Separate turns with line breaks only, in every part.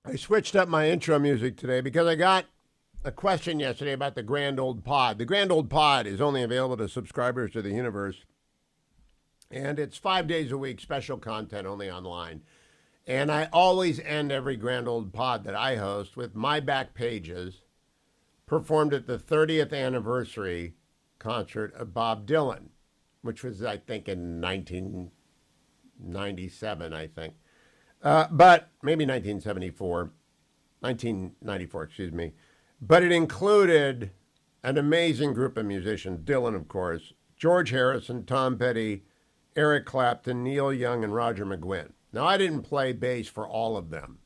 I switched up my intro music today because I got a question yesterday about the Grand Old Pod. The Grand Old Pod is only available to subscribers to the universe, and it's 5 days a week, special content only online. And I always end every Grand Old Pod that I host with My Back Pages, performed at the 30th anniversary concert of Bob Dylan, which was, I think, in 1997, I think. But maybe 1994, excuse me. But it included an amazing group of musicians, Dylan, of course, George Harrison, Tom Petty, Eric Clapton, Neil Young, and Roger McGuinn. Now, I didn't play bass for all of them.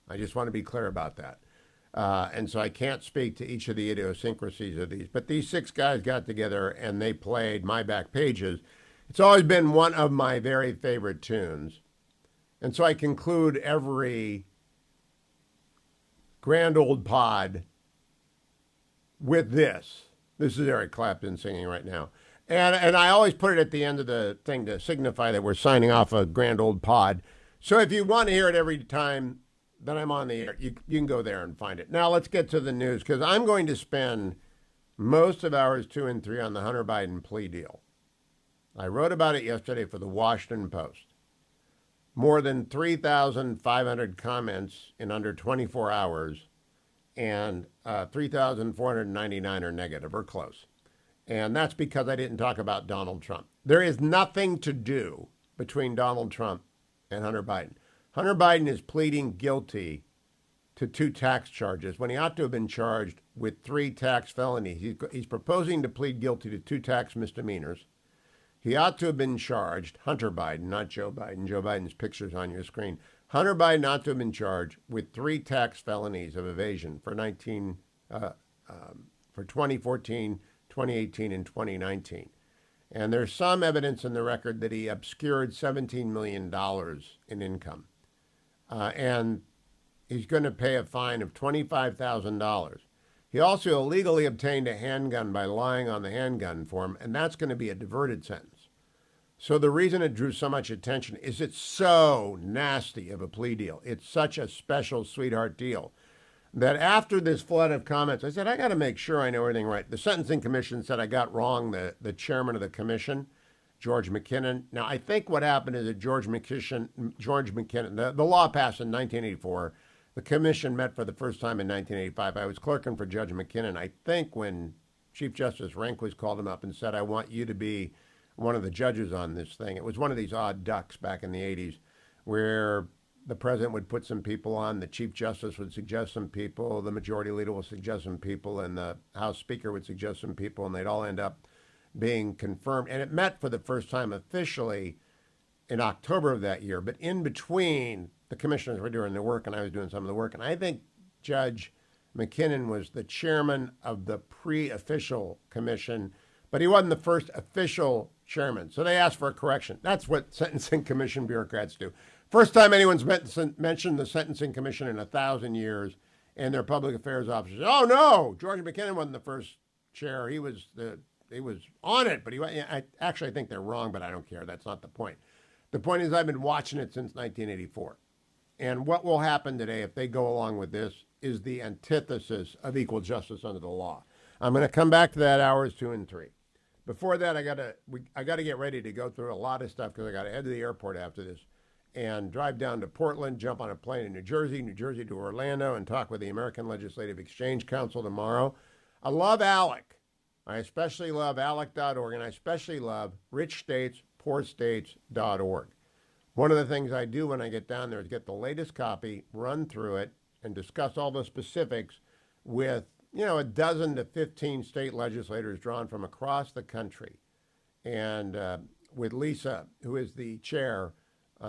I just want to be clear about that. And so I can't speak to each of the idiosyncrasies of these. But these six guys got together and they played My Back Pages. It's always been one of my very favorite tunes. And so I conclude every Grand Old Pod with this. This is Eric Clapton singing right now. And I always put it at the end of the thing to signify that we're signing off a Grand Old Pod. So if you want to hear it every time that I'm on the air, you can go there and find it. Now let's get to the news, because I'm going to spend most of hours 2 and 3 on the Hunter Biden plea deal. I wrote about it yesterday for the Washington Post. More than 3,500 comments in under 24 hours, and 3,499 are negative or close. And that's because I didn't talk about Donald Trump. There is nothing to do between Donald Trump and Hunter Biden. Hunter Biden is pleading guilty to 2 tax charges when he ought to have been charged with 3 tax felonies. He's proposing to plead guilty to 2 tax misdemeanors. He ought to have been charged, Hunter Biden, not Joe Biden. Joe Biden's picture's on your screen. Hunter Biden ought to have been charged with 3 tax felonies of evasion for 2014, 2018, and 2019. And there's some evidence in the record that he obscured $17 million in income. And he's going to pay a fine of $25,000. He also illegally obtained a handgun by lying on the handgun form, and that's going to be a diverted sentence. So the reason it drew so much attention is it's so nasty of a plea deal. It's such a special sweetheart deal that after this flood of comments, I said, I got to make sure I know everything right. The Sentencing Commission said I got wrong, the chairman of the commission, George McKinnon. Now, I think what happened is that George McKinnon, the law passed in 1984. The commission met for the first time in 1985. I was clerking for Judge McKinnon, I think, when Chief Justice Rehnquist called him up and said, I want you to be one of the judges on this thing. It was one of these odd ducks back in the 80s where the president would put some people on, the Chief Justice would suggest some people, the Majority Leader would suggest some people, and the House Speaker would suggest some people, and they'd all end up being confirmed. And it met for the first time officially in October of that year. But in between, the commissioners were doing their work, and I was doing some of the work. And I think Judge McKinnon was the chairman of the pre-official commission, but he wasn't the first official chairman. So they asked for a correction. That's what Sentencing Commission bureaucrats do. First time anyone's mentioned the Sentencing Commission in 1,000 years, and their public affairs officers, oh no, George McKinnon wasn't the first chair. He was on it, but I think they're wrong, but I don't care. That's not the point. The point is I've been watching it since 1984. And what will happen today if they go along with this is the antithesis of equal justice under the law. I'm going to come back to that hours 2 and 3. Before that, I got to get ready to go through a lot of stuff because I got to head to the airport after this and drive down to Portland, jump on a plane in New Jersey to Orlando, and talk with the American Legislative Exchange Council tomorrow. I love ALEC. I especially love ALEC.org, and I especially love richstatespoorstates.org. One of the things I do when I get down there is get the latest copy, run through it, and discuss all the specifics with, a dozen to 15 state legislators drawn from across the country. And with Lisa, who is the chair,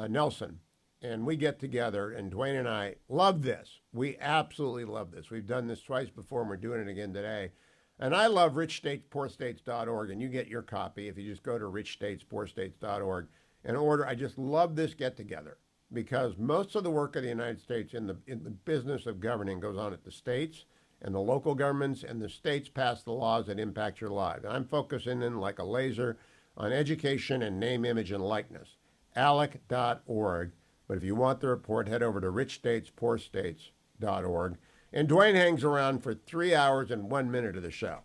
Nelson, and we get together, and Dwayne and I love this. We absolutely love this. We've done this twice before, and we're doing it again today. And I love richstatespoorstates.org, and you get your copy if you just go to richstatespoorstates.org and order. I just love this get-together because most of the work of the United States in the business of governing goes on at the states, and the local governments and the states pass the laws that impact your lives. And I'm focusing in like a laser on education and name, image, and likeness. ALEC.org. But if you want the report, head over to richstatespoorstates.org. richstates.org. And Dwayne hangs around for 3 hours and 1 minute of the show.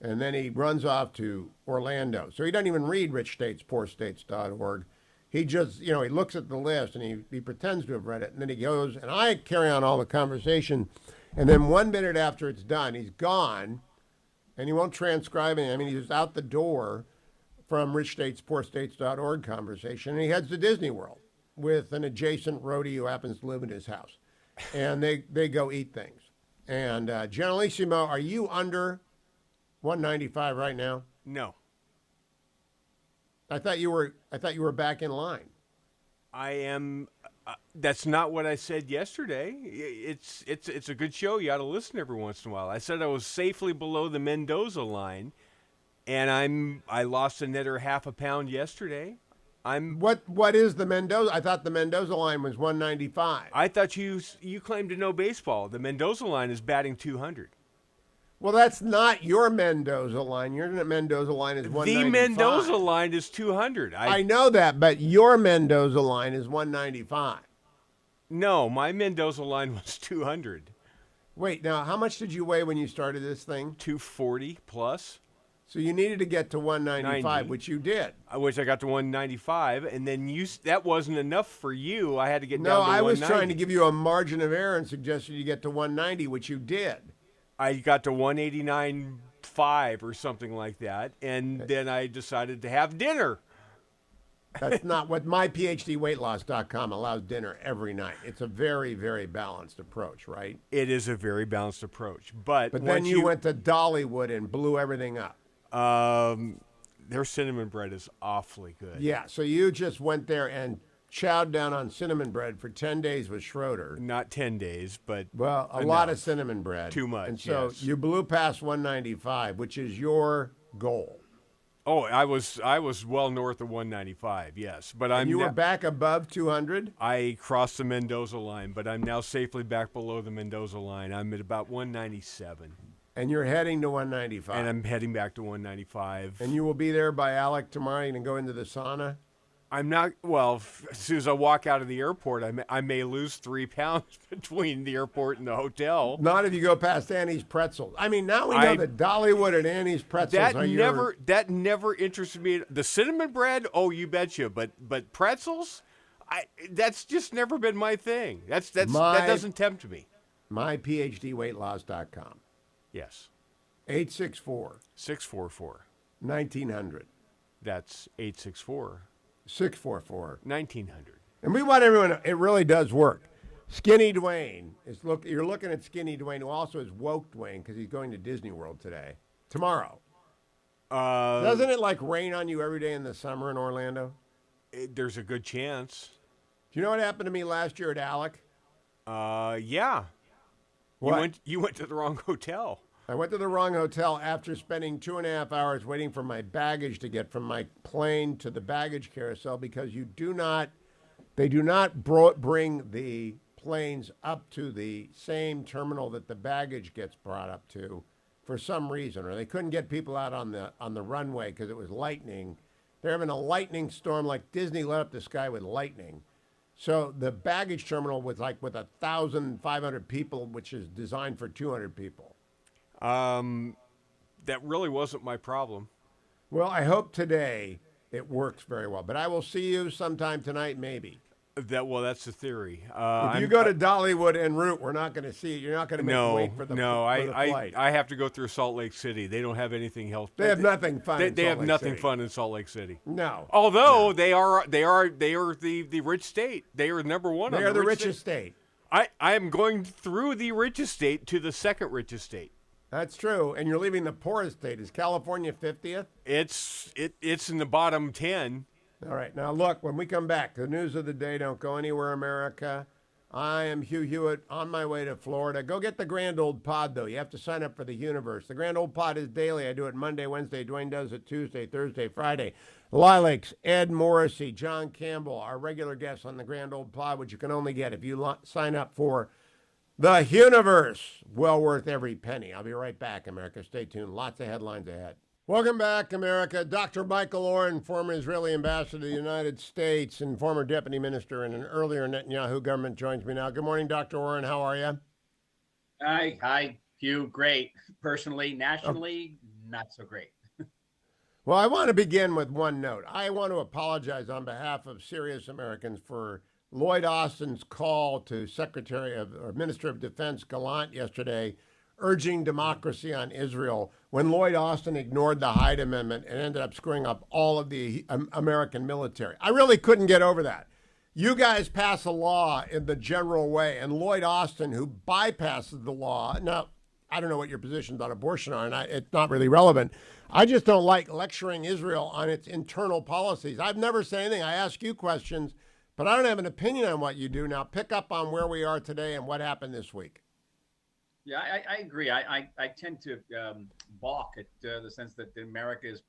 And then he runs off to Orlando. So he doesn't even read richstatespoorstates.org. He just, he looks at the list and he pretends to have read it. And then he goes, and I carry on all the conversation. And then 1 minute after it's done, he's gone. And he won't transcribe it. I mean, he's out the door from richstatespoorstates.org conversation. And he heads to Disney World with an adjacent roadie who happens to live in his house. And they go eat things. And Generalissimo, are you under 195 right now?
No.
I thought you were back in line.
I am. That's not what I said yesterday. It's a good show. You ought to listen every once in a while. I said I was safely below the Mendoza line, and I lost a netter half a pound yesterday.
What is the Mendoza? I thought the Mendoza line was 195.
I thought you claimed to know baseball. The Mendoza line is batting 200.
Well, that's not your Mendoza line. Your Mendoza line is 195.
The Mendoza line is 200.
I know that, but your Mendoza line is 195.
No, my Mendoza line was 200.
Wait, now, how much did you weigh when you started this thing?
240 plus.
So you needed to get to 195,
90.
which you did.
I wish I got to 195, and then that wasn't enough for you. I had to get down to 190.
No, I was trying to give you a margin of error and suggested you get to 190, which you did.
I got to 189.5 or something like that, and then I decided to have dinner.
That's not what myphdweightloss.com allows dinner every night. It's a very, very balanced approach, right?
It is a very balanced approach. But
then you went to Dollywood and blew everything up.
Their cinnamon bread is awfully good.
Yeah, so you just went there and chowed down on cinnamon bread for 10 days with Schroeder.
Not 10 days, but
a lot of cinnamon bread.
Too much,
And so
yes.
you blew past 195, which is your goal.
Oh, I was well north of 195, yes. But
You were back above 200?
I crossed the Mendoza line, but I'm now safely back below the Mendoza line. I'm at about 197.
And you're heading to 195.
And I'm heading back to 195.
And you will be there by Alec tomorrow and go into the sauna?
I'm not, well, as soon as I walk out of the airport, I may lose 3 pounds between the airport and the hotel.
Not if you go past Annie's Pretzels. I mean, now we know that Dollywood and Annie's Pretzels
that never interested me. The cinnamon bread, oh, you betcha. But pretzels, that's just never been my thing. That doesn't tempt me.
myphdweightloss.com.
Yes.
864.
644.
1900.
That's 864.
644.
1900.
And we want everyone, it really does work. Skinny Dwayne, you're looking at Skinny Dwayne, who also is Woke Dwayne because he's going to Disney World tomorrow. Doesn't it rain on you every day in the summer in Orlando?
There's a good chance.
Do you know what happened to me last year at Alec?
Yeah.
What?
You went to the wrong hotel.
I went to the wrong hotel after spending 2.5 hours waiting for my baggage to get from my plane to the baggage carousel because they do not bring the planes up to the same terminal that the baggage gets brought up to for some reason, or they couldn't get people out on the runway because it was lightning. They're having a lightning storm, like Disney lit up the sky with lightning. So the baggage terminal was with 1,500 people, which is designed for 200 people.
That really wasn't my problem.
Well, I hope today it works very well. But I will see you sometime tonight, maybe.
That's the theory.
If you go to Dollywood en route, we're not going to see it. You're not going to make me wait for the flight.
I have to go through Salt Lake City. They don't have anything else.
They have nothing fun.
They have nothing fun in Salt Lake City.
No.
Although they are the rich state. They are number one.
They are the richest state.
I am going through the richest state to the second richest state.
That's true, and you're leaving the poorest state. Is California 50th?
It's in the bottom 10.
All right. Now, look, when we come back, the news of the day, don't go anywhere, America. I am Hugh Hewitt on my way to Florida. Go get the Grand Old Pod, though. You have to sign up for the universe. The Grand Old Pod is daily. I do it Monday, Wednesday. Dwayne does it Tuesday, Thursday, Friday. Lilacs, Ed Morrissey, John Campbell, our regular guests on the Grand Old Pod, which you can only get if you sign up for the universe. Well worth every penny. I'll be right back, America. Stay tuned. Lots of headlines ahead. Welcome back, America. Dr. Michael Oren, former Israeli ambassador to the United States and former deputy minister in an earlier Netanyahu government, joins me now. Good morning, Dr. Oren. How are you?
Hi, Hugh. Great. Personally, nationally, not so great.
Well, I want to begin with one note. I want to apologize on behalf of serious Americans for Lloyd Austin's call to Secretary of or Minister of Defense Gallant yesterday, urging democracy on Israel, when Lloyd Austin ignored the Hyde Amendment and ended up screwing up all of the American military. I really couldn't get over that. You guys pass a law in the general way, and Lloyd Austin, who bypasses the law, now, I don't know what your positions on abortion are, and it's not really relevant. I just don't like lecturing Israel on its internal policies. I've never said anything. I ask you questions, but I don't have an opinion on what you do. Now, pick up on where we are today and what happened this week.
Yeah, I agree. I tend to balk at the sense that America is,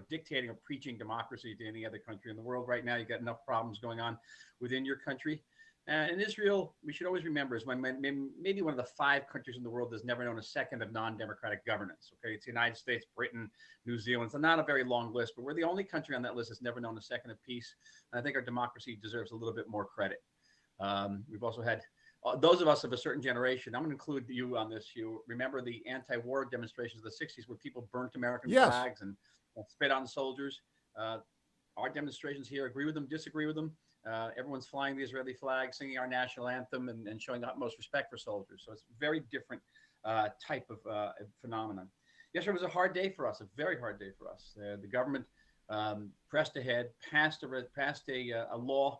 dictating or preaching democracy to any other country in the world right now. You've got enough problems going on within your country. And Israel, we should always remember, is maybe one of the 5 countries in the world that's never known a second of non-democratic governance. Okay, it's the United States, Britain, New Zealand. It's not a very long list, but we're the only country on that list that's never known a second of peace. And I think our democracy deserves a little bit more credit. We've also had those of us of a certain generation. I'm going to include you on this. You remember the anti-war demonstrations of the '60s where people burnt American flags and spit on soldiers. Our demonstrations here, agree with them, disagree with them. Everyone's flying the Israeli flag, singing our national anthem, and showing the utmost respect for soldiers. So it's a very different type of phenomenon. Yesterday was a hard day for us, a very hard day for us. The government pressed ahead, passed a law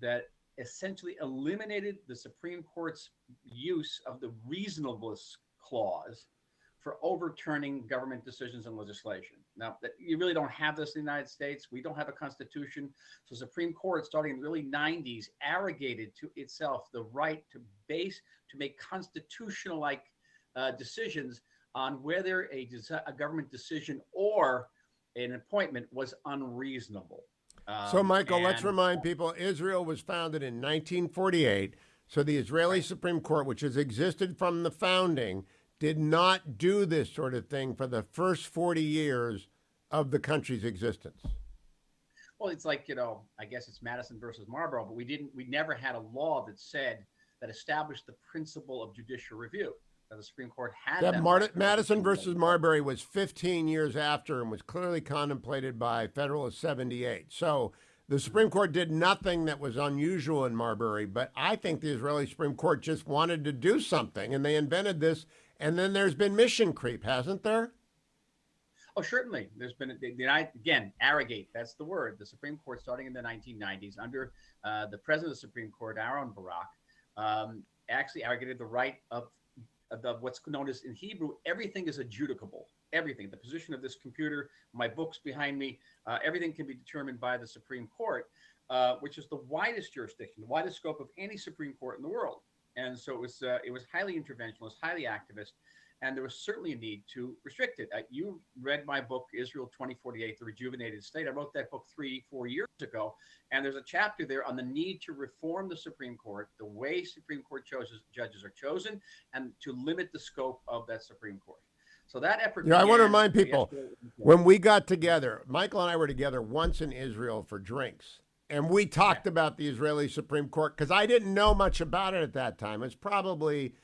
that essentially eliminated the Supreme Court's use of the reasonableness clause for overturning government decisions and legislation. Now, you really don't have this in the United States. We don't have a constitution. So the Supreme Court, starting in the early 90s, arrogated to itself the right to make constitutional-like decisions on whether a government decision or an appointment was unreasonable.
So, Michael, let's remind people, Israel was founded in 1948. So the Israeli Supreme Court, which has existed from the founding, did not do this sort of thing for the first 40 years of the country's existence.
Well, it's like, I guess it's Madison versus Marlborough, but we never had a law that established the principle of judicial review. Now, the Supreme Court had that.
Madison versus Marbury was 15 years after and was clearly contemplated by Federalist 78. So the Supreme Court did nothing that was unusual in Marbury, but I think the Israeli Supreme Court just wanted to do something, and they invented this. And then there's been mission creep, hasn't there?
Oh, certainly. There's been, again, arrogate, that's the word. The Supreme Court, starting in the 1990s, under the president of the Supreme Court, Aaron Barak, actually arrogated the right of what's known as, in Hebrew, everything is adjudicable. Everything. The position of this computer, my books behind me, everything can be determined by the Supreme Court, which is the widest jurisdiction, the widest scope of any Supreme Court in the world. And so it was highly interventionist, highly activist, and there was certainly a need to restrict it. You read my book, Israel 2048, The Rejuvenated State. I wrote that book 3-4 years ago, and there's a chapter there on the need to reform the Supreme Court, the way Supreme Court judges are chosen, and to limit the scope of that Supreme Court. So that effort.
I want to remind people, when we got together, Michael and I were together once in Israel for drinks. And we talked about the Israeli Supreme Court because I didn't know much about it at that time. It's probably,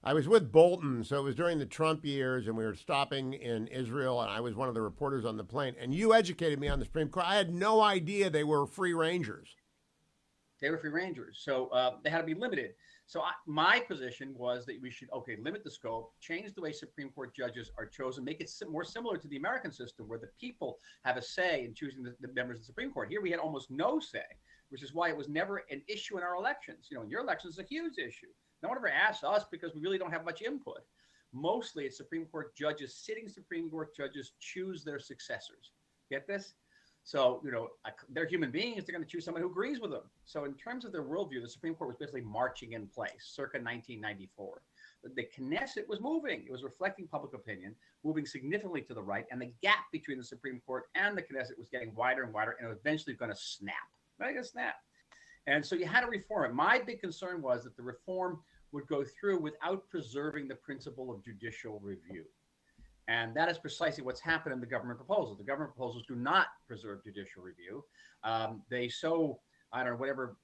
I was with Bolton, so it was during the Trump years, and we were stopping in Israel, and I was one of the reporters on the plane. And you educated me on the Supreme Court. I had no idea they were free rangers.
They were free rangers, so they had to be limited. So my position was that we should, limit the scope, change the way Supreme Court judges are chosen, make it more similar to the American system where the people have a say in choosing the members of the Supreme Court. Here we had almost no say, which is why it was never an issue in our elections. In your elections, it's a huge issue. No one ever asks us because we really don't have much input. Mostly it's Supreme Court judges, sitting Supreme Court judges choose their successors. Get this? So, they're human beings. They're going to choose someone who agrees with them. So in terms of their worldview, the Supreme Court was basically marching in place circa 1994. The Knesset was moving. It was reflecting public opinion, moving significantly to the right. And the gap between the Supreme Court and the Knesset was getting wider and wider, and it was eventually going to snap. Right? Going to snap. And so you had to reform it. My big concern was that the reform would go through without preserving the principle of judicial review. And that is precisely what's happened in the government proposals. The government proposals do not preserve judicial review. They whatever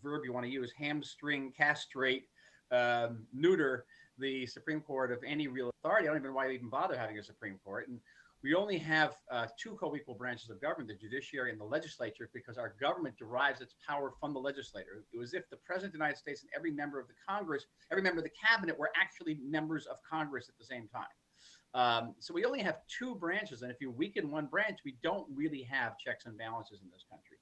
verb you want to use, hamstring, castrate neuter the Supreme Court of any real authority. I don't even know why we even bother having a Supreme Court. And we only have two co-equal branches of government, the judiciary and the legislature, because our government derives its power from the legislator. It was if the President of the United States and every member of the Congress, every member of the cabinet were actually members of Congress at the same time. So we only have two branches. And if you weaken one branch, we don't really have checks and balances in this country.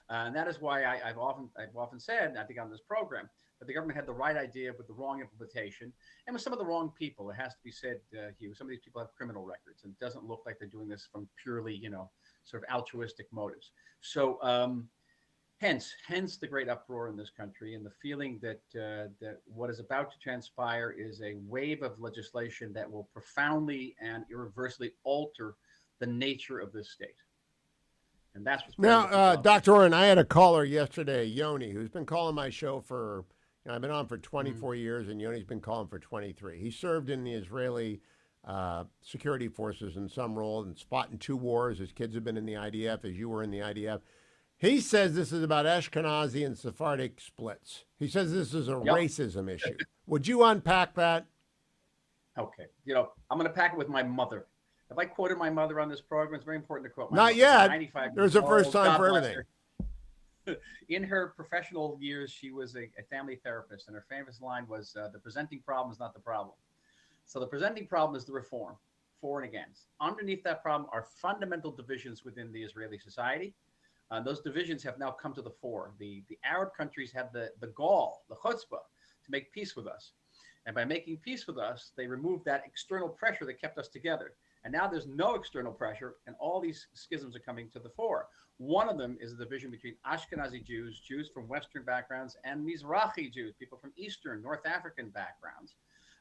And that is why I've often said, I think on this program, that the government had the right idea with the wrong implementation and with some of the wrong people. It has to be said, Hugh, some of these people have criminal records, and it doesn't look like they're doing this from purely, sort of altruistic motives. So hence the great uproar in this country and the feeling that what is about to transpire is a wave of legislation that will profoundly and irreversibly alter the nature of this state. And that's what's
now, Dr. Oren, I had a caller yesterday, Yoni, who's been calling my show for, I've been on for 24 years, and Yoni's been calling for 23. He served in the Israeli security forces in some role and fought in 2 wars. His kids have been in the IDF, as you were in the IDF. He says this is about Ashkenazi and Sephardic splits. He says this is a racism issue. Would you unpack that?
Okay. I'm going to pack it with my mother. Have I quoted my mother on this program? It's very important to quote my
Not
mother.
yet.
95
There's a first time
God
for
bless
everything.
her. In her professional years, she was a family therapist, and her famous line was, the presenting problem is not the problem. So the presenting problem is the reform, for and against. Underneath that problem are fundamental divisions within the Israeli society. Those divisions have now come to the fore. The Arab countries had the gall, the chutzpah, to make peace with us. And by making peace with us, they removed that external pressure that kept us together. And now there's no external pressure, and all these schisms are coming to the fore. One of them is the division between Ashkenazi Jews, Jews from Western backgrounds, and Mizrahi Jews, people from Eastern, North African backgrounds.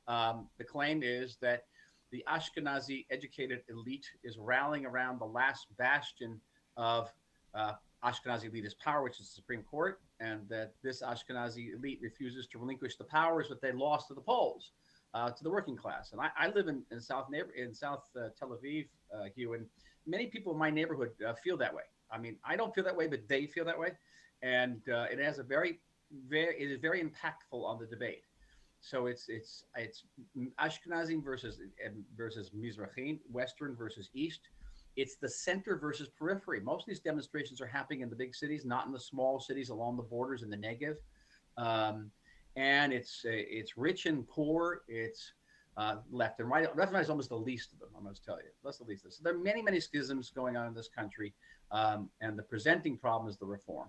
The claim is that the Ashkenazi educated elite is rallying around the last bastion of Ashkenazi elitist power, which is the Supreme Court, and that this Ashkenazi elite refuses to relinquish the powers that they lost to the Poles. To the working class. And I live in South Tel Aviv, Hugh, and many people in my neighborhood feel that way. I mean, I don't feel that way, but they feel that way. And it has it is very impactful on the debate. So it's Ashkenazi versus Mizrahi, Western versus East. It's the center versus periphery. Most of these demonstrations are happening in the big cities, not in the small cities along the borders in the Negev. And it's rich and poor. It's left and right. Left and right is almost the least of them, I must tell you. That's the least of them. So there are many, many schisms going on in this country, and the presenting problem is the reform.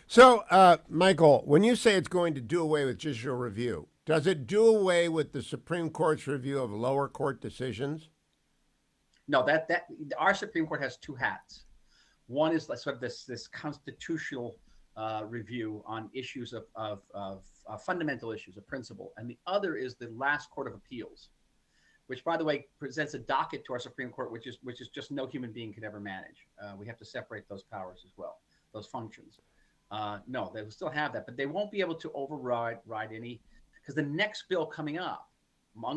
So, Michael, when you say it's going to do away with judicial review, does it do away with the Supreme Court's review of lower court decisions?
No, that our Supreme Court has 2 hats. One is sort of this constitutional review on issues of fundamental issues of principle, and the other is the last court of appeals, which, by the way, presents a docket to our Supreme Court, which is just no human being could ever manage. We have to separate those powers as well, those functions. No, they will still have that, but they won't be able to override any, because the next bill coming up,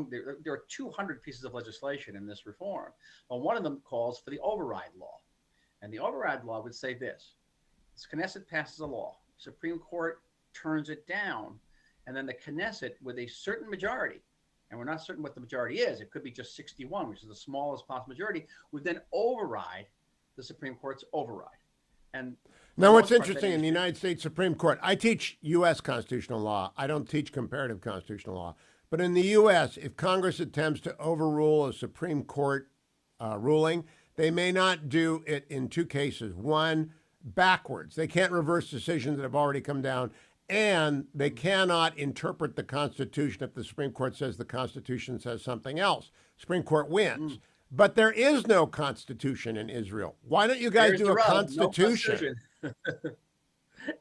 there are 200 pieces of legislation in this reform. Well, one of them calls for the override law, and the override law would say this. The Knesset passes a law, Supreme Court turns it down, and then the Knesset, with a certain majority, and we're not certain what the majority is, it could be just 61, which is the smallest possible majority, would then override the Supreme Court's override. And
now, what's interesting in the United States Supreme Court, I teach U.S. constitutional law. I don't teach comparative constitutional law. But in the U.S., if Congress attempts to overrule a Supreme Court ruling, they may not do it in 2 cases. One, backwards. They can't reverse decisions that have already come down, and they cannot interpret the Constitution if the Supreme Court says the Constitution says something else. Supreme Court wins. But there is no Constitution in Israel. Why don't you guys do a Constitution?
No Constitution.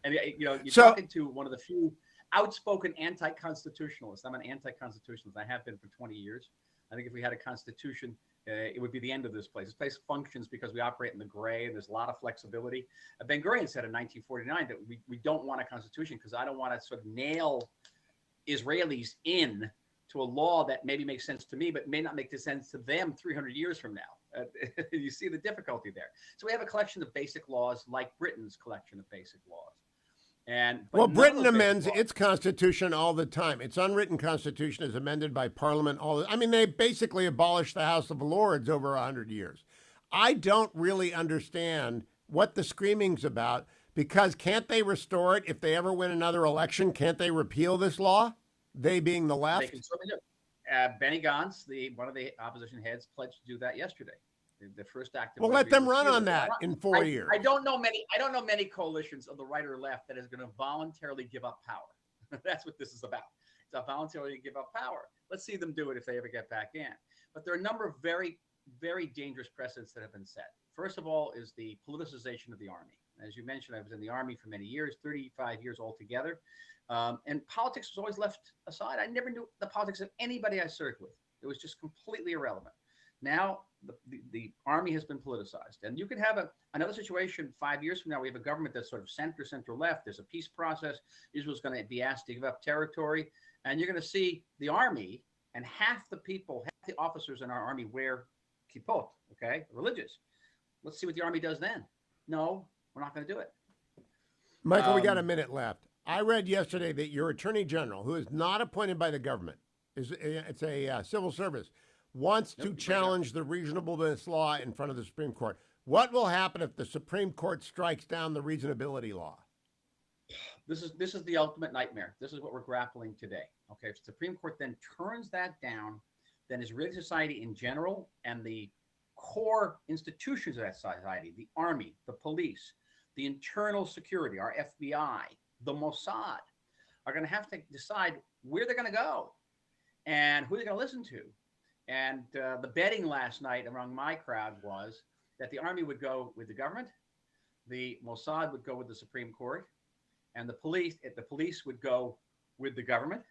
And you're talking to one of the few outspoken anti-constitutionalists. I'm an anti-constitutionalist. I have been for 20 years. I think if we had a constitution, it would be the end of this place. This place functions because we operate in the gray, and there's a lot of flexibility. Ben Gurion said in 1949 that we don't want a constitution because I don't want to sort of nail Israelis in to a law that maybe makes sense to me, but may not make sense to them 300 years from now. You see the difficulty there. So we have a collection of basic laws like Britain's collection of basic laws. But
Well,
none of
Britain
those basic
amends
laws.
its constitution all the time. Its unwritten constitution is amended by Parliament I mean, they basically abolished the House of Lords over 100 years. I don't really understand what the screaming's about because can't they restore it if they ever win another election? Can't they repeal this law? They being the
They
left?
can certainly do. Benny Gantz, one of the opposition heads, pledged to do that yesterday. The first act
Well,
would
let
be
them run
repeal
on
it.
that in 4 years.
I don't know many. I don't know many coalitions of the right or left that is going to voluntarily give up power. That's what this is about. It's a voluntarily give up power. Let's see them do it if they ever get back in. But there are a number of very, very dangerous precedents that have been set. First of all is the politicization of the Army. As you mentioned, I was in the Army for many years, 35 years altogether. And politics was always left aside. I never knew the politics of anybody I served with. It was just completely irrelevant. Now, the Army has been politicized. And you could have another situation 5 years from now. We have a government that's sort of center-left. There's a peace process. Israel's going to be asked to give up territory. And you're going to see the Army and half the officers in our Army wear kippot, okay, religious. Let's see what the Army does then. No, we're not going to do it.
Michael, we got a minute left. I read yesterday that your attorney general, who is not appointed by the government, it's a civil service, wants to challenge the reasonableness law in front of the Supreme Court. What will happen if the Supreme Court strikes down the reasonability law?
This is the ultimate nightmare. This is what we're grappling today. Okay, if the Supreme Court then turns that down, then Israeli society in general and the core institutions of that society, the Army, the police, the internal security, our FBI, the Mossad, are going to have to decide where they're going to go and who they're going to listen to. And the betting last night among my crowd was that the Army would go with the government, the Mossad would go with the Supreme Court, and the police would go with the government,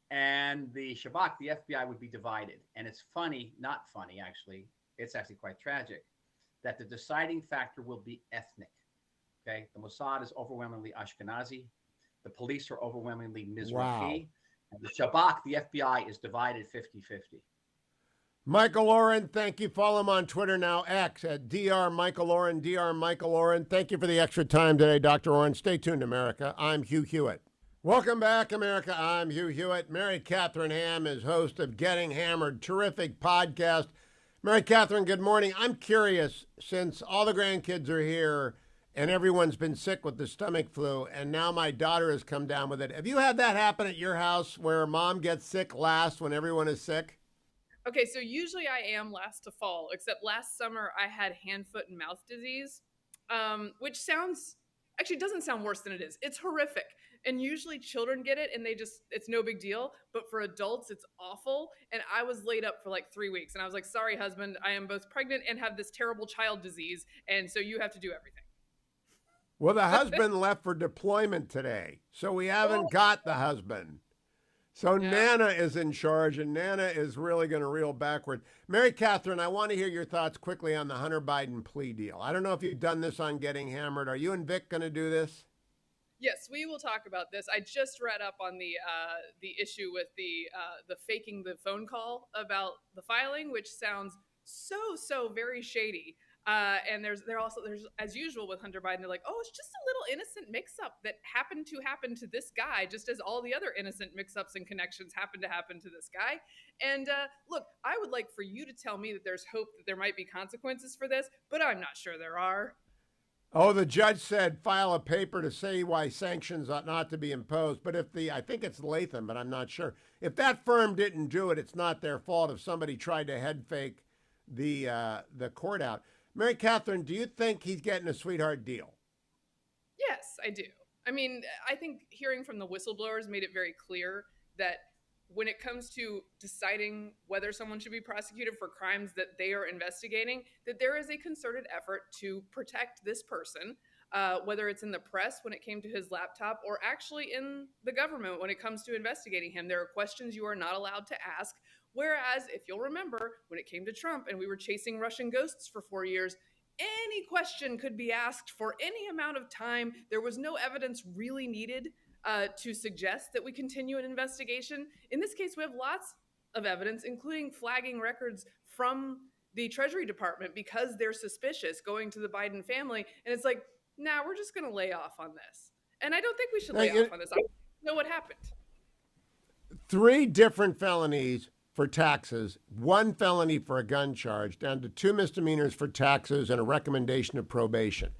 and the Shabak, the FBI, would be divided. And it's funny, not funny, actually. It's actually quite tragic that the deciding factor will be ethnic. Okay, the Mossad is overwhelmingly Ashkenazi. The police are overwhelmingly Mizrahi.
Wow.
And the Shabak, the FBI, is divided 50-50.
Michael Oren, thank you. Follow him on Twitter now, X, at Dr. Michael Oren, Dr. Michael Oren. Thank you for the extra time today, Dr. Oren. Stay tuned, America. I'm Hugh Hewitt. Welcome back, America. I'm Hugh Hewitt. Mary Katharine Ham is host of Getting Hammered, terrific podcast. Mary Katharine, good morning. I'm curious, since all the grandkids are here and everyone's been sick with the stomach flu, and now my daughter has come down with it. Have you had that happen at your house where mom gets sick last when everyone is sick?
Okay, so usually I am last to fall, except last summer I had hand, foot, and mouth disease, which doesn't sound worse than it is. It's horrific. And usually children get it and it's no big deal. But for adults, it's awful. And I was laid up for like 3 weeks. And I was like, sorry, husband, I am both pregnant and have this terrible child disease. And so you have to do everything.
Well, the husband left for deployment today. So we haven't got the husband. So yeah. Nana is in charge, and Nana is really going to reel backward. Mary Katharine, I want to hear your thoughts quickly on the Hunter Biden plea deal. I don't know if you've done this on Getting Hammered. Are you and Vic going to do this?
Yes, we will talk about this. I just read up on the issue with the faking the phone call about the filing, which sounds so very shady. And there's as usual with Hunter Biden, they're like, oh, it's just a little innocent mix-up that happened to this guy, just as all the other innocent mix-ups and connections happen to this guy. And look, I would like for you to tell me that there's hope that there might be consequences for this, but I'm not sure there are.
Oh, the judge said file a paper to say why sanctions ought not to be imposed. But I think it's Latham, but I'm not sure. If that firm didn't do it, it's not their fault if somebody tried to head fake the court out. Mary Katharine, do you think he's getting a sweetheart deal?
Yes, I do. I mean, I think hearing from the whistleblowers made it very clear that when it comes to deciding whether someone should be prosecuted for crimes that they are investigating, that there is a concerted effort to protect this person, whether it's in the press when it came to his laptop or actually in the government when it comes to investigating him. There are questions you are not allowed to ask. Whereas, if you'll remember, when it came to Trump and we were chasing Russian ghosts for 4 years, any question could be asked for any amount of time. There was no evidence really needed to suggest that we continue an investigation. In this case, we have lots of evidence, including flagging records from the Treasury Department because they're suspicious going to the Biden family. And it's like, nah, we're just going to lay off on this. And I don't think we should
Now,
lay off on this. I don't know what happened.
3 different felonies for taxes, 1 felony for a gun charge, down to 2 misdemeanors for taxes and a recommendation of probation.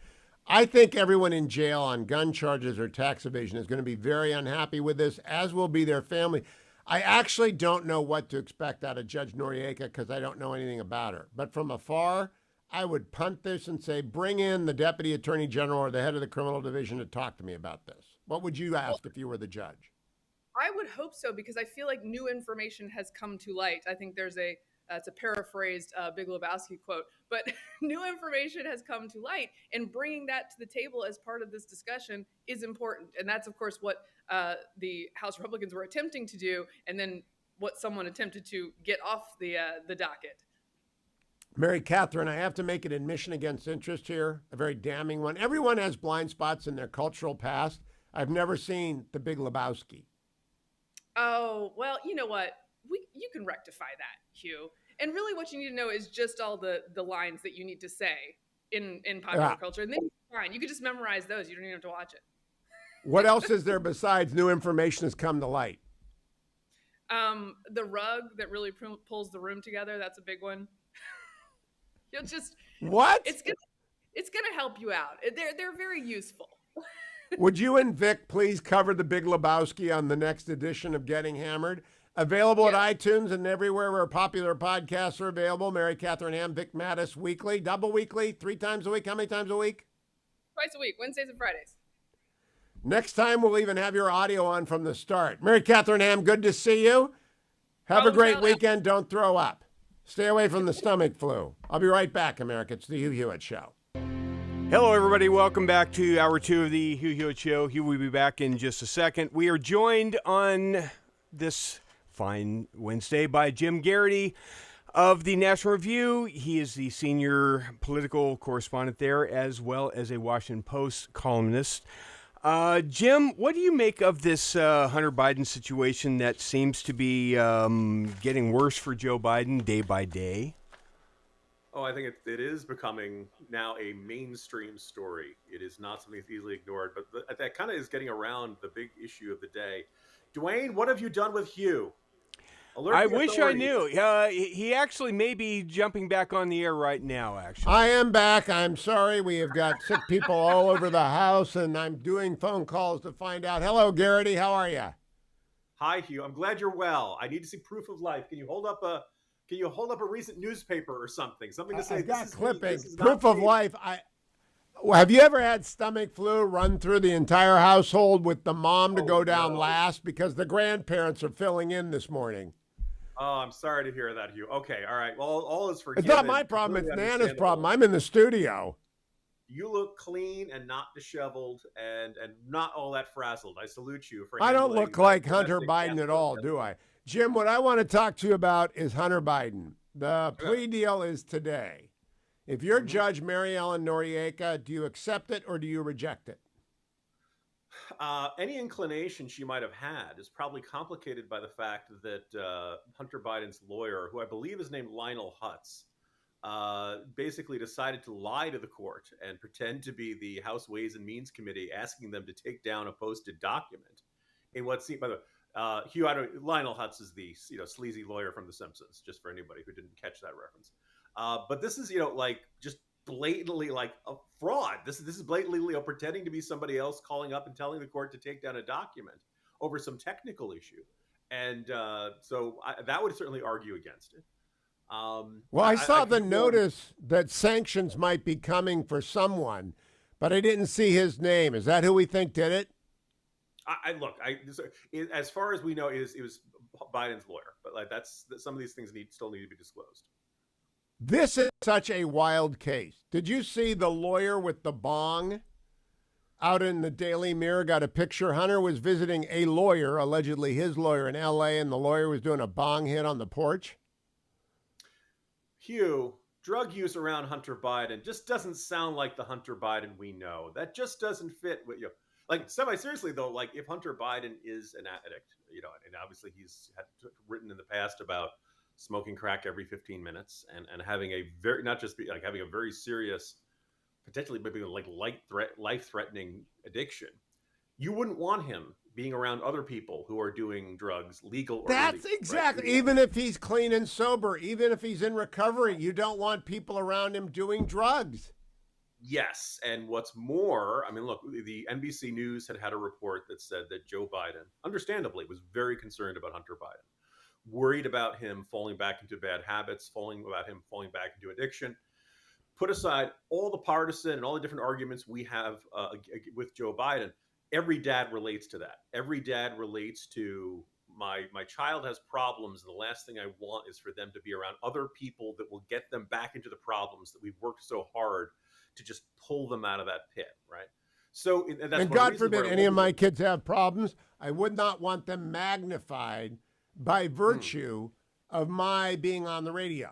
I think everyone in jail on gun charges or tax evasion is going to be very unhappy with this, as will be their family. I actually don't know what to expect out of Judge Noriega because I don't know anything about her. But from afar, I would punt this and say, bring in the Deputy Attorney General or the head of the criminal division to talk to me about this. What would you ask if you were the judge?
I would hope so, because I feel like new information has come to light. I think there's it's a paraphrased Big Lebowski quote, but new information has come to light, and bringing that to the table as part of this discussion is important. And that's, of course, what the House Republicans were attempting to do, and then what someone attempted to get off the docket.
Mary Catherine, I have to make an admission against interest here, a very damning one. Everyone has blind spots in their cultural past. I've never seen The Big Lebowski.
Oh, well, you know what? You can rectify that, Hugh. And really what you need to know is just all the lines that you need to say in popular culture. And then you're fine. You can just memorize those. You don't even have to watch it.
What else is there besides new information has come to light?
The rug that really pulls the room together, that's a big one. You'll just...
What?
It's gonna help you out. They're very useful.
Would you and Vic please cover The Big Lebowski on the next edition of Getting Hammered? Available at iTunes and everywhere where popular podcasts are available. Mary Katharine Ham, Vic Mattis, weekly, double weekly, 3 times a week. How many times a week?
Twice a week, Wednesdays and Fridays.
Next time, we'll even have your audio on from the start. Mary Katharine Ham, good to see you. Have a great weekend. Don't throw up. Stay away from the stomach flu. I'll be right back, America. It's the Hugh Hewitt Show.
Hello, everybody. Welcome back to Hour 2 of the Hugh Hewitt Show. Hugh will be back in just a second. We are joined on this fine Wednesday by Jim Geraghty of the National Review. He is the senior political correspondent there, as well as a Washington Post columnist. Jim, what do you make of this Hunter Biden situation that seems to be getting worse for Joe Biden day by day?
Oh, I think it is becoming now a mainstream story. It is not something that's easily ignored, but that kind of is getting around the big issue of the day. Dwayne, what have you done with Hugh?
I wish I knew. He actually may be jumping back on the air right now, actually.
I am back. I'm sorry. We have got sick people all over the house, and I'm doing phone calls to find out. Hello, Geraghty. How are you?
Hi, Hugh. I'm glad you're well. I need to see proof of life. Can you hold up a recent newspaper or something? Something to say.
I've got clippings. Proof of life. Have you ever had stomach flu run through the entire household with the mom to go down last because the grandparents are filling in this morning?
Oh, I'm sorry to hear that, Hugh. Okay, all right. Well, all is forgiven.
It's not my problem. It's Nana's problem. I'm in the studio.
You look clean and not disheveled and not all that frazzled. I salute you for.
I don't look like Hunter Biden at all, do I? Jim, what I want to talk to you about is Hunter Biden. The plea deal is today. If you're Judge Mary Ellen Noriega, do you accept it or do you reject it?
Any inclination she might have had is probably complicated by the fact that Hunter Biden's lawyer, who I believe is named Lionel Hutz, basically decided to lie to the court and pretend to be the House Ways and Means Committee, asking them to take down a posted document in what seemed, by the way, Hugh, Lionel Hutz is the sleazy lawyer from The Simpsons, just for anybody who didn't catch that reference. But this is just blatantly like a fraud. This is blatantly pretending to be somebody else, calling up and telling the court to take down a document over some technical issue, and so that would certainly argue against it.
Well, I saw the notice that sanctions might be coming for someone, but I didn't see his name. Is that who we think did it?
As far as we know, it was Biden's lawyer, but some of these things still need to be disclosed.
This is such a wild case. Did you see the lawyer with the bong out in the Daily Mirror? Got a picture. Hunter was visiting a lawyer, allegedly his lawyer in L.A., and the lawyer was doing a bong hit on the porch.
Hugh, drug use around Hunter Biden just doesn't sound like the Hunter Biden we know. That just doesn't fit with you. Like, semi-seriously, though, like if Hunter Biden is an addict, and obviously he's written in the past about smoking crack every 15 minutes and having a having a very serious, potentially maybe like life-threatening addiction. You wouldn't want him being around other people who are doing drugs, legal or
That's
illegal.
exactly.
Right?
Even if he's clean and sober, even if he's in recovery, you don't want people around him doing drugs.
Yes, and what's more, I mean, look, the NBC News had a report that said that Joe Biden, understandably, was very concerned about Hunter Biden, worried about him falling back into bad habits, falling back into addiction. Put aside all the partisan and all the different arguments we have with Joe Biden, every dad relates to that. Every dad relates to my child has problems, and the last thing I want is for them to be around other people that will get them back into the problems that we've worked so hard to just pull them out of that pit, right? So,
and God forbid any of my kids have problems. I would not want them magnified by virtue of my being on the radio.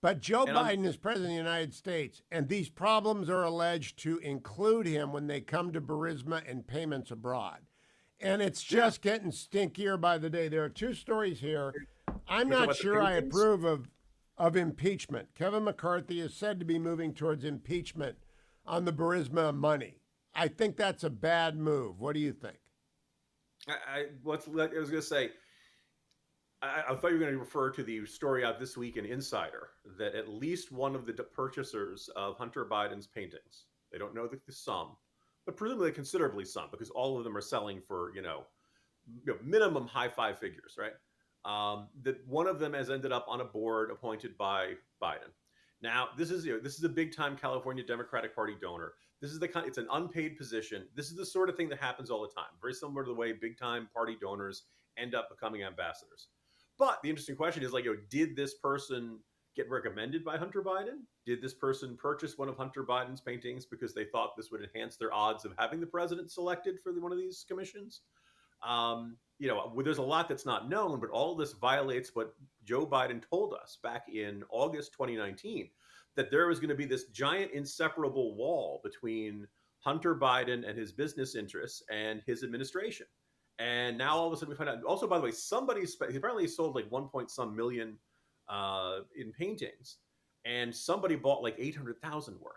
But Joe Biden is president of the United States, and these problems are alleged to include him when they come to Burisma and payments abroad. And it's just getting stinkier by the day. There are two stories here. I'm not sure I approve of impeachment. Kevin McCarthy is said to be moving towards impeachment on the Burisma money. I think that's a bad move. What do you think?
I was going to say, I thought you were going to refer to the story out this week in Insider that at least one of the purchasers of Hunter Biden's paintings, they don't know the sum, but presumably considerably some, because all of them are selling for, minimum high five figures, right? That one of them has ended up on a board appointed by Biden. Now, this is a big time California Democratic Party donor. It's an unpaid position. This is the sort of thing that happens all the time. Very similar to the way big time party donors end up becoming ambassadors. But the interesting question is, did this person get recommended by Hunter Biden? Did this person purchase one of Hunter Biden's paintings because they thought this would enhance their odds of having the president selected for one of these commissions? There's a lot that's not known, but all of this violates what Joe Biden told us back in August 2019, that there was going to be this giant inseparable wall between Hunter Biden and his business interests and his administration. And now all of a sudden we find out, also, by the way, he apparently sold like 1 point some million in paintings, and somebody bought like 800,000 worth.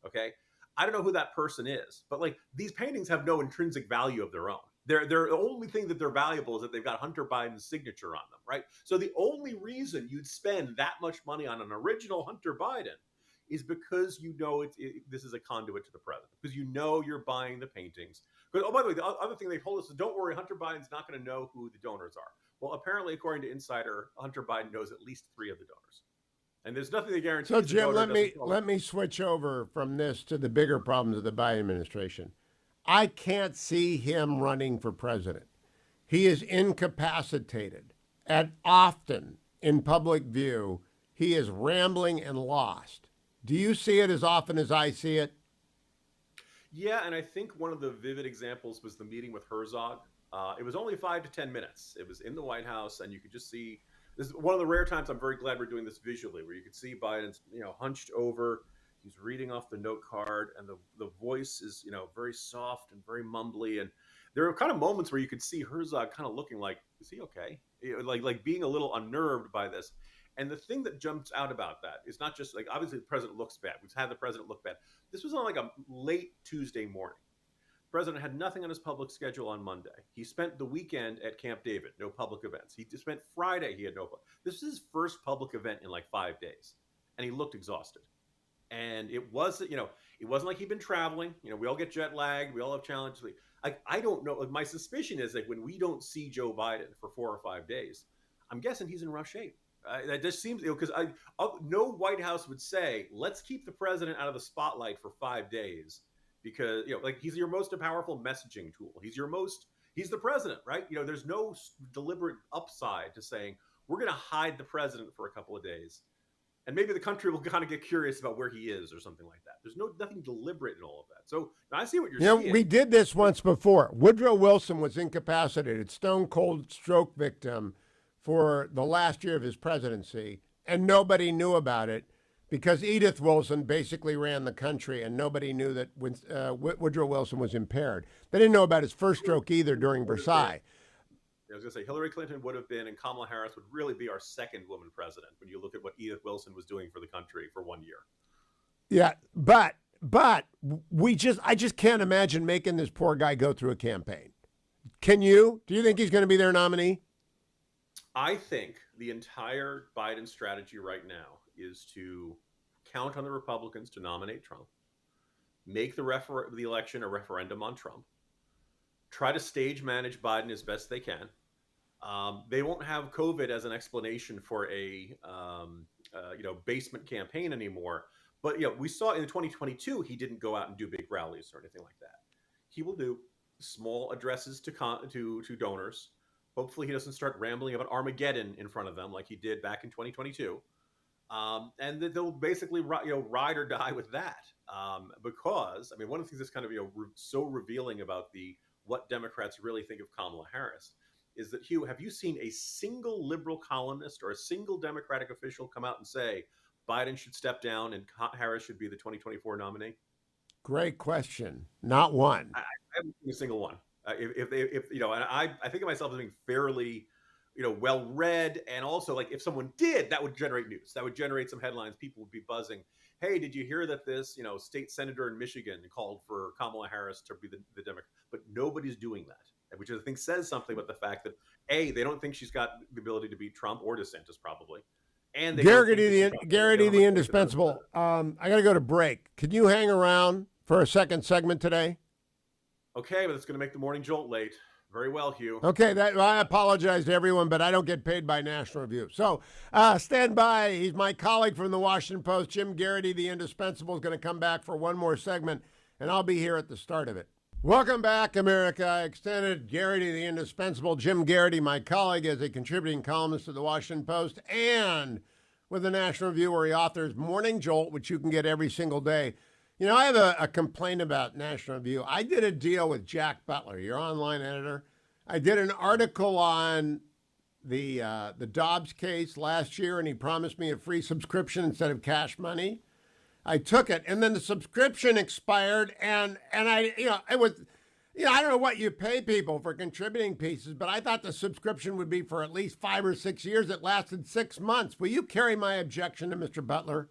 Okay. I don't know who that person is, but these paintings have no intrinsic value of their own. The only thing that they're valuable is that they've got Hunter Biden's signature on them, right? So the only reason you'd spend that much money on an original Hunter Biden is because this is a conduit to the president, because you're buying the paintings. But, oh, by the way, the other thing they told us is, don't worry, Hunter Biden's not going to know who the donors are. Well, apparently, according to Insider, Hunter Biden knows at least 3 of the donors. And there's nothing that guarantees.
So, Jim, let me switch over from this to the bigger problems of the Biden administration. I can't see him running for president. He is incapacitated. And often in public view, he is rambling and lost. Do you see it as often as I see it?
Yeah, and I think one of the vivid examples was the meeting with Herzog. It was only 5 to 10 minutes. It was in the White House, and you could just see. This is one of the rare times I'm very glad we're doing this visually, where you could see Biden's, hunched over. He's reading off the note card, and the voice is, very soft and very mumbly. And there are kind of moments where you could see Herzog kind of looking like, is he okay? Like being a little unnerved by this. And the thing that jumps out about that is not just obviously the president looks bad. We've had the president look bad. This was on a late Tuesday morning. The president had nothing on his public schedule on Monday. He spent the weekend at Camp David, no public events. He spent Friday, he had no. This is his first public event in 5 days. And he looked exhausted. And it wasn't like he'd been traveling. We all get jet lagged. We all have challenges. I don't know. My suspicion is that when we don't see Joe Biden for 4 or 5 days, I'm guessing he's in rough shape. That just seems, because no White House would say, let's keep the president out of the spotlight for 5 days because, he's your most powerful messaging tool. He's the president, right? There's no deliberate upside to saying, we're going to hide the president for a couple of days. And maybe the country will kind of get curious about where he is or something like that. There's nothing deliberate in all of that. So I see what you're saying.
We did this once before. Woodrow Wilson was incapacitated, stone cold stroke victim for the last year of his presidency, and nobody knew about it because Edith Wilson basically ran the country, and nobody knew that Woodrow Wilson was impaired. They didn't know about his first stroke either during Versailles.
I was going to say Hillary Clinton would have been, and Kamala Harris would really be our second woman president when you look at what Edith Wilson was doing for the country for 1 year.
Yeah, but I just can't imagine making this poor guy go through a campaign. Can you? Do you think he's going to be their nominee?
I think the entire Biden strategy right now is to count on the Republicans to nominate Trump, make the election a referendum on Trump, try to stage manage Biden as best they can. They won't have COVID as an explanation for a basement campaign anymore. But we saw in 2022 he didn't go out and do big rallies or anything like that. He will do small addresses to donors. Hopefully, he doesn't start rambling about Armageddon in front of them like he did back in 2022. And they'll basically ride or die with that. Because I mean, one of the things that's kind of so revealing about what Democrats really think of Kamala Harris is that, Hugh, have you seen a single liberal columnist or a single Democratic official come out and say Biden should step down and Harris should be the 2024 nominee?
Great question. Not one.
I haven't seen a single one. If and I think of myself as being fairly, well read, and also like if someone did, that would generate news. That would generate some headlines. People would be buzzing. Hey, did you hear that this state senator in Michigan called for Kamala Harris to be the Democrat? But nobody's doing that, which I think says something about the fact that they don't think she's got the ability to beat Trump or DeSantis probably. And
Geraghty the indispensable. I got to go to break. Can you hang around for a second segment today?
Okay, but it's going to make the morning jolt late. Very well, Hugh.
Okay, I apologize to everyone, but I don't get paid by National Review. So stand by. He's my colleague from the Washington Post. Jim Geraghty, the indispensable, is going to come back for one more segment, and I'll be here at the start of it. Welcome back, America. I extended Geraghty, the indispensable. Jim Geraghty, my colleague, as a contributing columnist to the Washington Post and with the National Review, where he authors Morning Jolt, which you can get every single day. I have a complaint about National Review. I did a deal with Jack Butler, your online editor. I did an article on the Dobbs case last year, and he promised me a free subscription instead of cash money. I took it, and then the subscription expired, and it was, I don't know what you pay people for contributing pieces, but I thought the subscription would be for at least 5 or 6 years. It lasted 6 months. Will you carry my objection to Mr. Butler?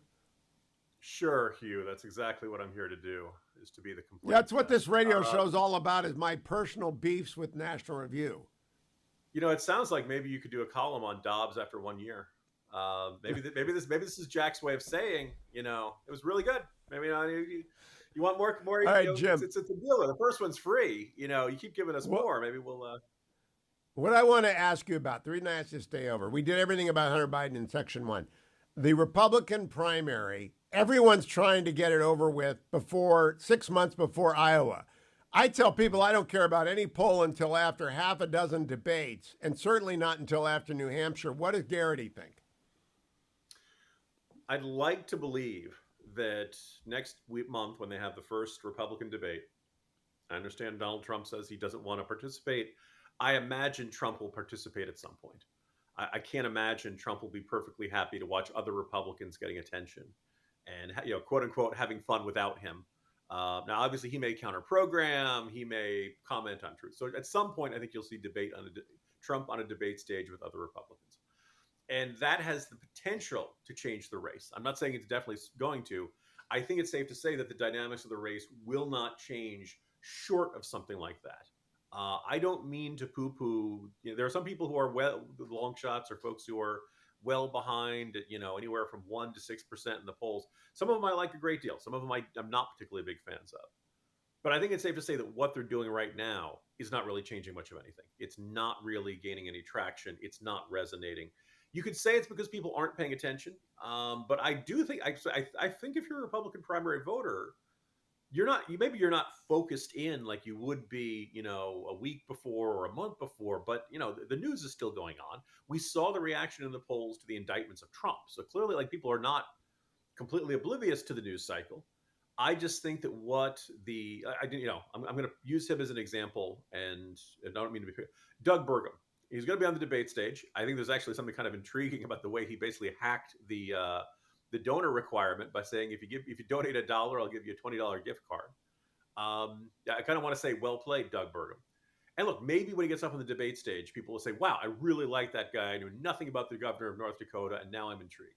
Sure, Hugh. That's exactly what I'm here to do, is to be the complaint.
That's what this radio show is all about, is my personal beefs with National Review.
It sounds like maybe you could do a column on Dobbs after 1 year. Maybe this is Jack's way of saying, it was really good. Maybe you want more.
All right, Jim.
It's a deal. The first one's free. You keep giving us more. Maybe we'll.
What I want to ask you about, the reason I asked you to stay over, we did everything about Hunter Biden in Section 1. The Republican primary, everyone's trying to get it over with 6 months before Iowa. I tell people I don't care about any poll until after half a dozen debates, and certainly not until after New Hampshire. What does Geraghty think?
I'd like to believe that next month, when they have the first Republican debate, I understand Donald Trump says he doesn't want to participate. I imagine Trump will participate at some point. I can't imagine Trump will be perfectly happy to watch other Republicans getting attention and, quote unquote, having fun without him. Now, obviously, he may counter program. He may comment on truth. So at some point, I think you'll see Trump on a debate stage with other Republicans. And that has the potential to change the race. I'm not saying it's definitely going to. I think it's safe to say that the dynamics of the race will not change short of something like that. I don't mean to poo-poo. There are some people who are long shots, or folks who are well behind, anywhere from 1% to 6% in the polls. Some of them I like a great deal. Some of them I'm not particularly big fans of. But I think it's safe to say that what they're doing right now is not really changing much of anything. It's not really gaining any traction. It's not resonating. You could say it's because people aren't paying attention. But I do think, I think if you're a Republican primary voter, you're not focused in like you would be, a week before or a month before, but the news is still going on. We saw the reaction in the polls to the indictments of Trump. So clearly, like, people are not completely oblivious to the news cycle. I just think that I'm going to use him as an example, and I don't mean to be clear. Doug Burgum, he's going to be on the debate stage. I think there's actually something kind of intriguing about the way he basically hacked the donor requirement by saying, if you donate $1, I'll give you a $20 gift card. I kind of want to say, well played, Doug Burgum. And look, maybe when he gets up on the debate stage, people will say, wow, I really like that guy. I knew nothing about the governor of North Dakota, and now I'm intrigued.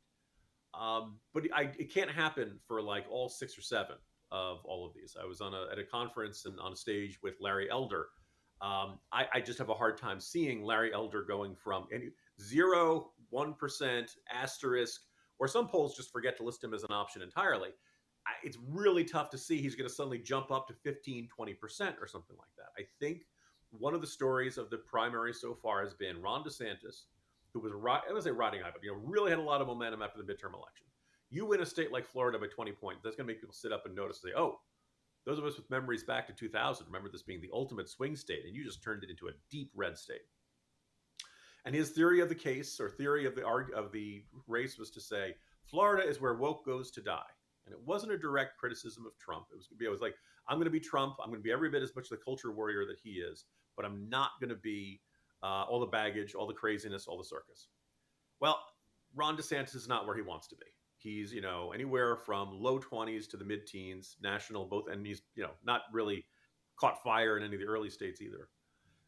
But it can't happen for like all 6 or 7 of all of these. I was at a conference and on a stage with Larry Elder, I just have a hard time seeing Larry Elder going from any 0, 1%, asterisk, or some polls just forget to list him as an option entirely. It's really tough to see he's going to suddenly jump up to 15, 20% or something like that. I think one of the stories of the primary so far has been Ron DeSantis, who was, I would say riding high, but really had a lot of momentum after the midterm election. You win a state like Florida by 20 points, that's going to make people sit up and notice and say, oh, those of us with memories back to 2000 remember this being the ultimate swing state, and you just turned it into a deep red state. And his theory of the case, or theory of the race, was to say Florida is where woke goes to die. And it wasn't a direct criticism of Trump. It was like, I'm going to be Trump. I'm going to be every bit as much the culture warrior that he is, but I'm not going to be all the baggage, all the craziness, all the circus. Well, Ron DeSantis is not where he wants to be. He's, anywhere from low 20s to the mid-teens, national, both, and he's, not really caught fire in any of the early states either.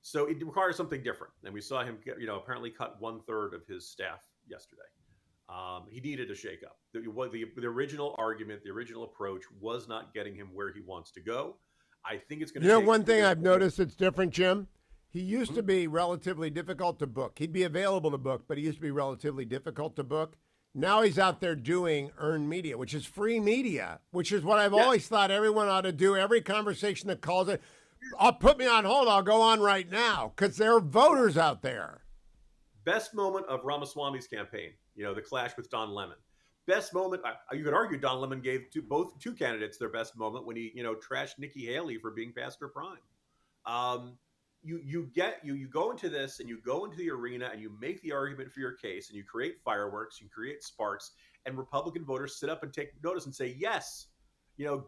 So it requires something different. And we saw him, apparently cut 1/3 of his staff yesterday. He needed a shakeup. The original argument, the original approach was not getting him where he wants to go. I think it's going to.
One thing I've noticed that's different, Jim. He used to be relatively difficult to book. He'd be available to book, but he used to be relatively difficult to book. Now he's out there doing earned media, which is free media, which is what I've always thought everyone ought to do. Every conversation that calls it, I'll put me on hold. I'll go on right now because there are voters out there.
Best moment of Ramaswamy's campaign, the clash with Don Lemon. Best moment, you could argue Don Lemon gave two candidates their best moment when he, trashed Nikki Haley for being past her prime. You go into this and you go into the arena and you make the argument for your case and you create fireworks, you create sparks, and Republican voters sit up and take notice and say, yes,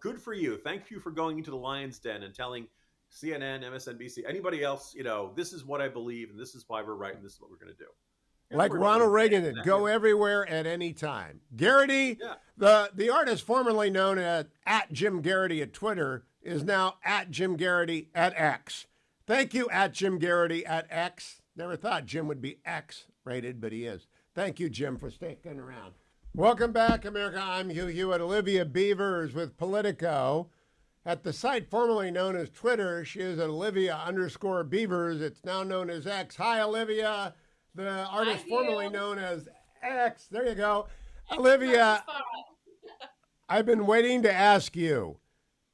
good for you. Thank you for going into the lion's den and telling CNN, MSNBC, anybody else, this is what I believe and this is why we're right and this is what we're going to do.
Like Ronald Reagan did, go everywhere at any time. Geraghty, the artist formerly known as @Jim Geraghty at Twitter, is now @Jim Geraghty at X. Thank you, @Jim Geraghty at X. Never thought Jim would be X-rated, but he is. Thank you, Jim, for sticking around. Welcome back, America. I'm Hugh at Olivia Beavers with Politico. At the site formerly known as Twitter, she is at Olivia_Beavers. It's now known as X. Hi, Olivia. The artist formerly known as X. There you go. Olivia, I've been waiting to ask you,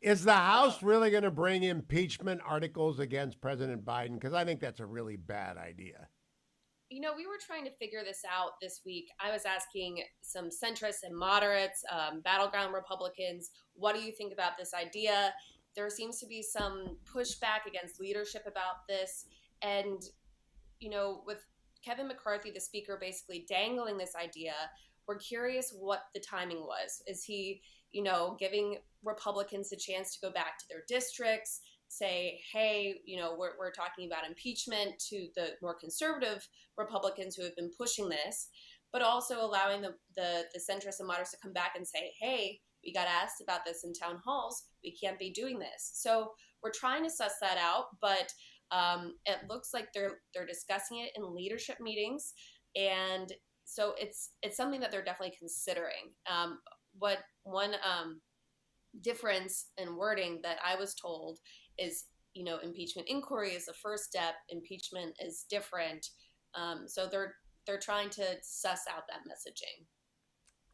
is the House really going to bring impeachment articles against President Biden? Because I think that's a really bad idea.
We were trying to figure this out this week. I was asking some centrists and moderates, battleground Republicans, what do you think about this idea? There seems to be some pushback against leadership about this. And, with Kevin McCarthy, the speaker, basically dangling this idea, we're curious what the timing was. Is he, giving Republicans a chance to go back to their districts, say, hey, we're talking about impeachment to the more conservative Republicans who have been pushing this, but also allowing the centrists and moderates to come back and say, hey, we got asked about this in town halls. We can't be doing this. So we're trying to suss that out, but it looks like they're discussing it in leadership meetings, and so it's something that they're definitely considering. What one difference in wording that I was told is, impeachment inquiry is the first step. Impeachment is different. So they're trying to suss out that messaging.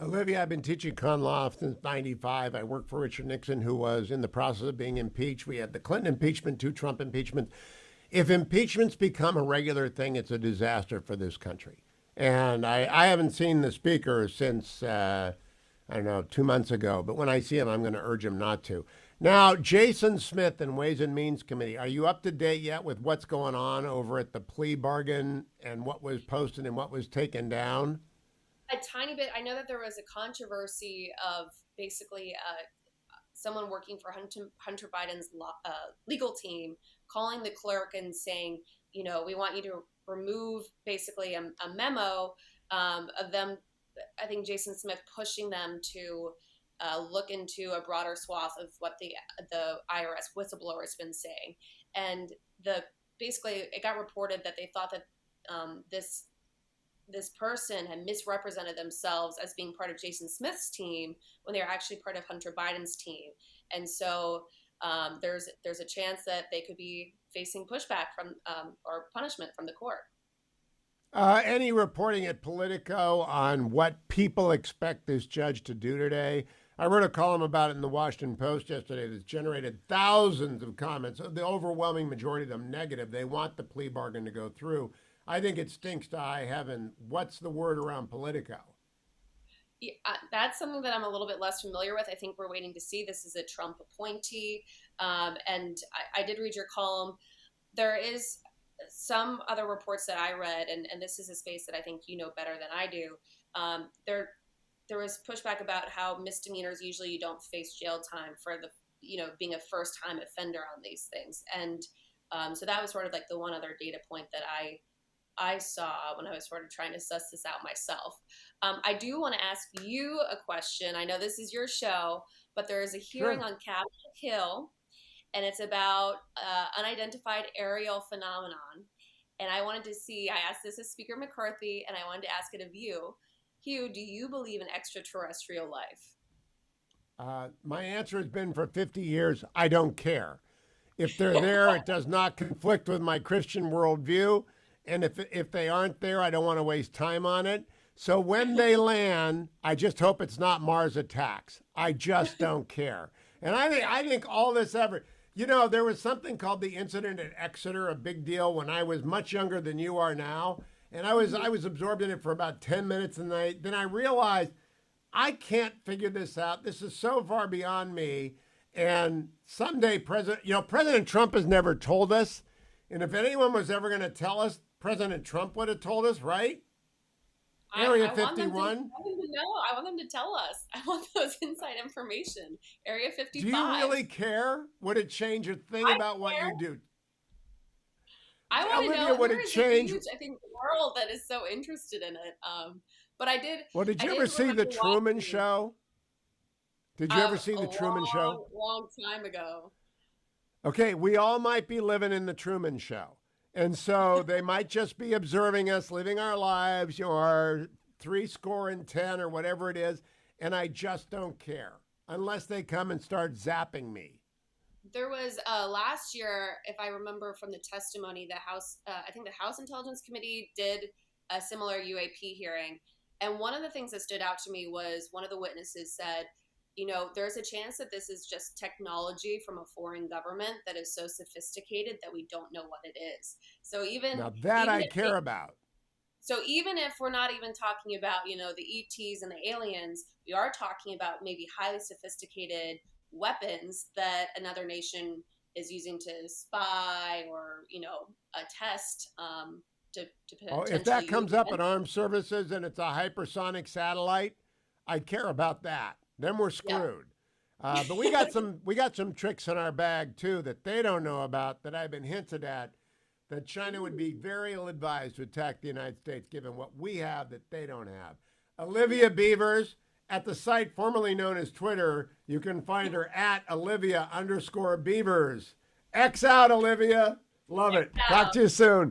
Olivia, I've been teaching con law since '95. I worked for Richard Nixon, who was in the process of being impeached. We had the Clinton impeachment, 2 Trump impeachments. If impeachments become a regular thing, it's a disaster for this country. And I haven't seen the speaker since, 2 months ago. But when I see him, I'm going to urge him not to. Now, Jason Smith and Ways and Means Committee, are you up to date yet with what's going on over at the plea bargain and what was posted and what was taken down?
A tiny bit. I know that there was a controversy of basically someone working for Hunter Biden's legal team calling the clerk and saying, we want you to remove basically a memo of them. I think Jason Smith pushing them to look into a broader swath of what the IRS whistleblower has been saying. And basically it got reported that they thought that this person had misrepresented themselves as being part of Jason Smith's team when they were actually part of Hunter Biden's team. And so there's a chance that they could be facing pushback from or punishment from the court.
Any reporting at Politico on what people expect this judge to do today? I wrote a column about it in the Washington Post yesterday that's generated thousands of comments, the overwhelming majority of them negative. They want the plea bargain to go through. I think it stinks to high heaven. What's the word around Politico?
Yeah, that's something that I'm a little bit less familiar with. I think we're waiting to see. This is a Trump appointee. And I did read your column. There is some other reports that I read, and this is a space that I think you know better than I do. There was pushback about how misdemeanors, usually you don't face jail time for the, being a first time offender on these things. And so that was sort of like the one other data point that I saw when I was sort of trying to suss this out myself. I do want to ask you a question. I know this is your show, but there is a hearing on Capitol Hill, and it's about unidentified aerial phenomenon. And I wanted to see, I asked this of Speaker McCarthy, and I wanted to ask it of you. Hugh, do you believe in extraterrestrial life?
My answer has been for 50 years, I don't care. If they're there, it does not conflict with my Christian worldview. And if they aren't there, I don't want to waste time on it. So when they land, I just hope it's not Mars attacks. I just don't care. And I think all this effort, there was something called the incident at Exeter, a big deal when I was much younger than you are now. And I was absorbed in it for about 10 minutes, and then I realized I can't figure this out. This is so far beyond me. And someday President Trump has never told us. And if anyone was ever going to tell us, President Trump would have told us, right? Area 51.
I want them to know. I want them to tell us. I want those inside information. Area 55.
Do you really care? Would it change a thing about what you do?
I want to know.
Would it change?
Huge, I think, world that is so interested in it. But I did.
Well, did you ever see the Truman Show? Did you ever see the Truman Show?
Long time ago.
Okay, we all might be living in the Truman Show. And so they might just be observing us, living our lives, our 70 or whatever it is. And I just don't care unless they come and start zapping me.
There was last year, if I remember from the testimony, I think the House Intelligence Committee did a similar UAP hearing. And one of the things that stood out to me was one of the witnesses said, there's a chance that this is just technology from a foreign government that is so sophisticated that we don't know what it is. So
I care about.
So even if we're not even talking about, the ETs and the aliens, we are talking about maybe highly sophisticated weapons that another nation is using to spy or, a test to potentially.
If that comes up at armed services and it's a hypersonic satellite, I care about that. Then we're screwed. Yeah. But we got some tricks in our bag too that they don't know about, that I've been hinted at, that China would be very ill-advised to attack the United States given what we have that they don't have. Olivia Beavers, at the site formerly known as Twitter, you can find her at Olivia_Beavers. X out, Olivia. Love it. Talk to you soon.